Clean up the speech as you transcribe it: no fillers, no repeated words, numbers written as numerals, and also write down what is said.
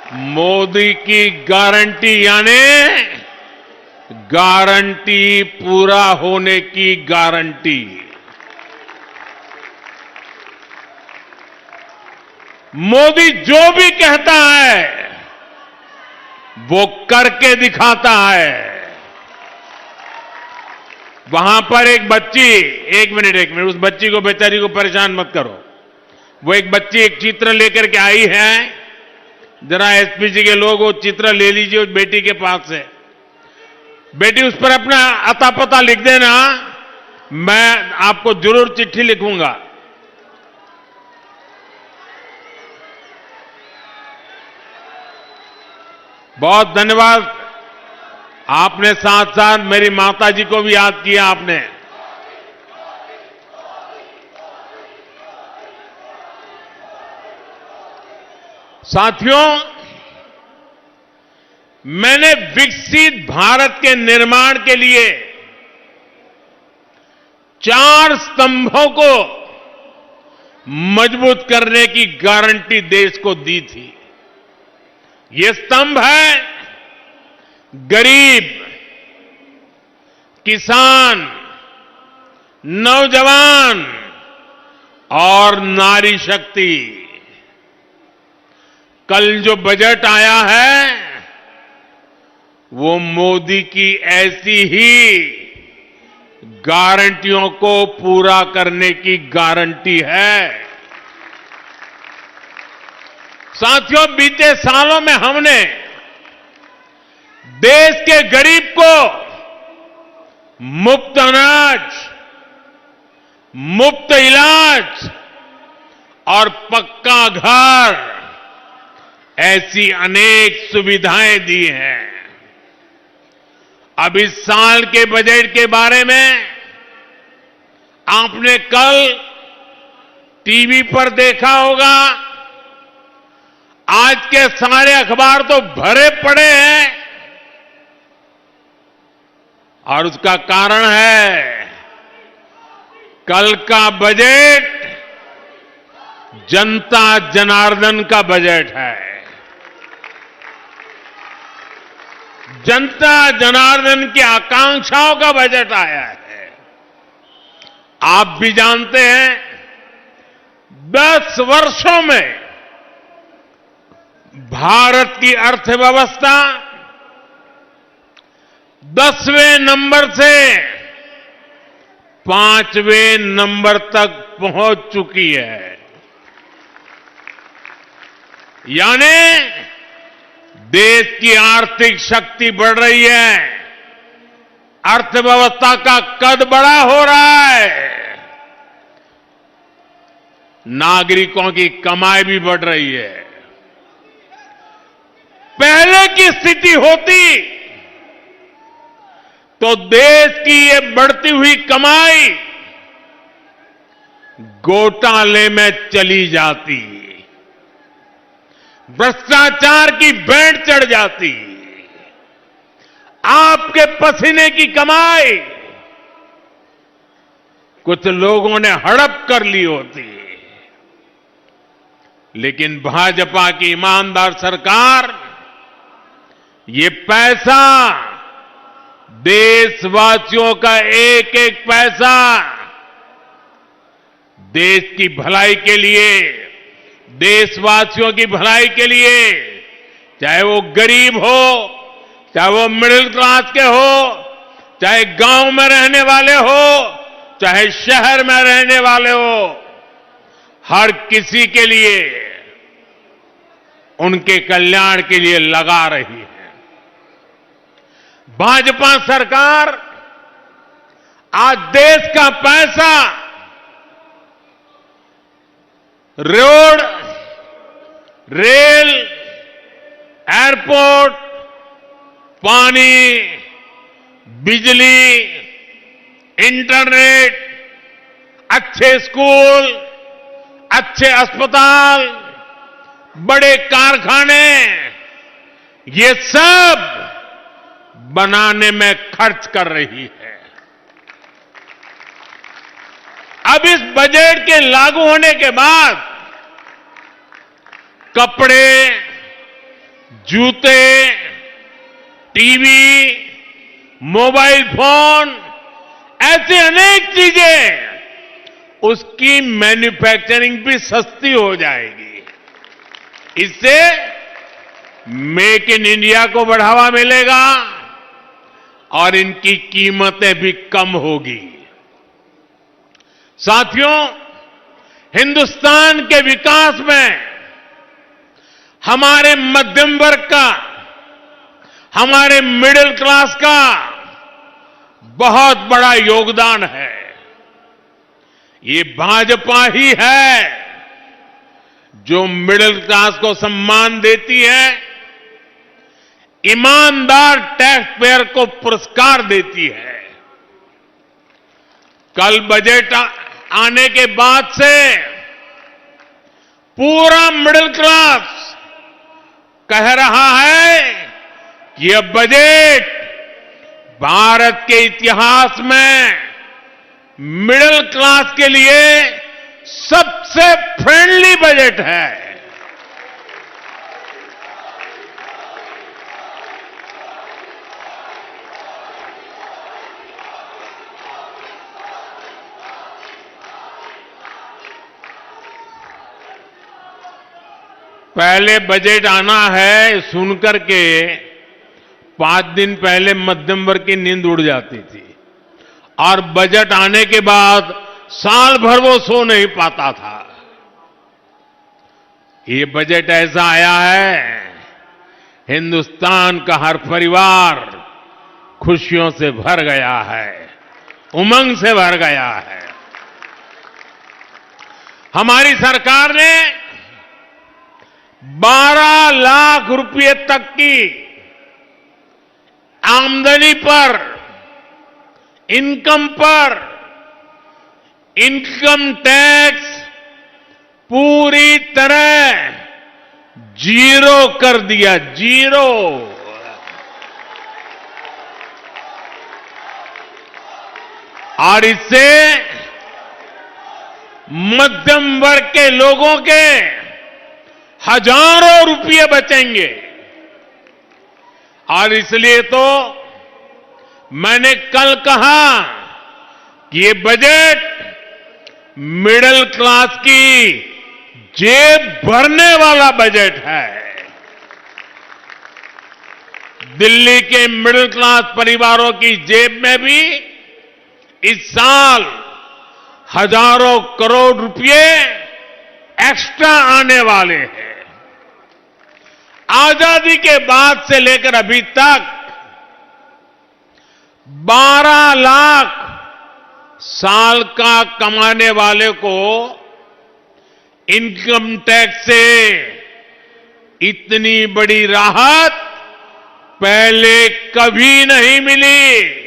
मोदी की गारंटी यानी गारंटी पूरा होने की गारंटी। मोदी जो भी कहता है वो करके दिखाता है। वहां पर एक बच्ची, एक मिनट, उस बच्ची को, बेचारी को परेशान मत करो। वो एक बच्ची एक चित्र लेकर के आई है। जरा एसपी जी के लोग वो चित्र ले लीजिए उस बेटी के पास से। बेटी उस पर अपना अता पता लिख देना, मैं आपको जरूर चिट्ठी लिखूंगा। बहुत धन्यवाद। आपने साथ साथ मेरी माता जी को भी याद किया आपने। साथियों, मैंने विकसित भारत के निर्माण के लिए 4 स्तंभों को मजबूत करने की गारंटी देश को दी थी। ये स्तंभ है गरीब, किसान, नौजवान और नारी शक्ति। कल जो बजट आया है वो मोदी की ऐसी ही गारंटियों को पूरा करने की गारंटी है। साथियों, बीते सालों में हमने देश के गरीब को मुफ्त अनाज, मुफ्त इलाज और पक्का घर, ऐसी अनेक सुविधाएं दी हैं। अब इस साल के बजट के बारे में आपने कल टीवी पर देखा होगा। आज के सारे अखबार तो भरे पड़े हैं और उसका कारण है कल का बजट जनता जनार्दन का बजट है। जनता जनार्दन की आकांक्षाओं का बजट आया है। आप भी जानते हैं 10 वर्षों में भारत की अर्थव्यवस्था 10वें नंबर से 5वें नंबर तक पहुंच चुकी है। यानी देश की आर्थिक शक्ति बढ़ रही है, अर्थव्यवस्था का कद बड़ा हो रहा है, नागरिकों की कमाई भी बढ़ रही है। पहले की स्थिति होती तो देश की ये बढ़ती हुई कमाई घोटाले में चली जाती, भ्रष्टाचार की बैंड चढ़ जाती, आपके पसीने की कमाई कुछ लोगों ने हड़प कर ली होती। लेकिन भाजपा की ईमानदार सरकार ये पैसा, देशवासियों का एक एक पैसा देश की भलाई के लिए, देशवासियों की भलाई के लिए, चाहे वो गरीब हो, चाहे वो मिडिल क्लास के हो, चाहे गांव में रहने वाले हो, चाहे शहर में रहने वाले हो, हर किसी के लिए, उनके कल्याण के लिए लगा रही है। भाजपा सरकार आज देश का पैसा रोड, रेल, एयरपोर्ट, पानी, बिजली, इंटरनेट, अच्छे स्कूल, अच्छे अस्पताल, बड़े कारखाने, ये सब बनाने में खर्च कर रही है। अब इस बजट के लागू होने के बाद कपड़े, जूते, टीवी, मोबाइल फोन, ऐसे अनेक चीजें उसकी मैन्युफैक्चरिंग भी सस्ती हो जाएगी। इससे मेक इन इंडिया को बढ़ावा मिलेगा और इनकी कीमतें भी कम होगी। साथियों, हिंदुस्तान के विकास में हमारे मध्यम वर्ग का, हमारे मिडिल क्लास का बहुत बड़ा योगदान है। ये भाजपा ही है जो मिडिल क्लास को सम्मान देती है, ईमानदार टैक्स पेयर को पुरस्कार देती है। कल बजट आने के बाद से पूरा मिडिल क्लास कह रहा है कि यह बजट भारत के इतिहास में मिडिल क्लास के लिए सबसे फ्रेंडली बजट है। पहले बजट आना है सुनकर के 5 दिन पहले मध्यम वर्ग की नींद उड़ जाती थी और बजट आने के बाद साल भर वो सो नहीं पाता था। ये बजट ऐसा आया है, हिंदुस्तान का हर परिवार खुशियों से भर गया है, उमंग से भर गया है। हमारी सरकार ने 12 लाख रुपए तक की आमदनी पर, इनकम पर इनकम टैक्स पूरी तरह जीरो कर दिया, जीरो। और इससे मध्यम वर्ग के लोगों के हजारों रुपये बचेंगे। और इसलिए तो मैंने कल कहा कि ये बजट मिडिल क्लास की जेब भरने वाला बजट है। दिल्ली के मिडिल क्लास परिवारों की जेब में भी इस साल हजारों करोड़ रुपए एक्स्ट्रा आने वाले हैं। आजादी के बाद से लेकर अभी तक 12 लाख साल का कमाने वाले को इनकम टैक्स से इतनी बड़ी राहत पहले कभी नहीं मिली।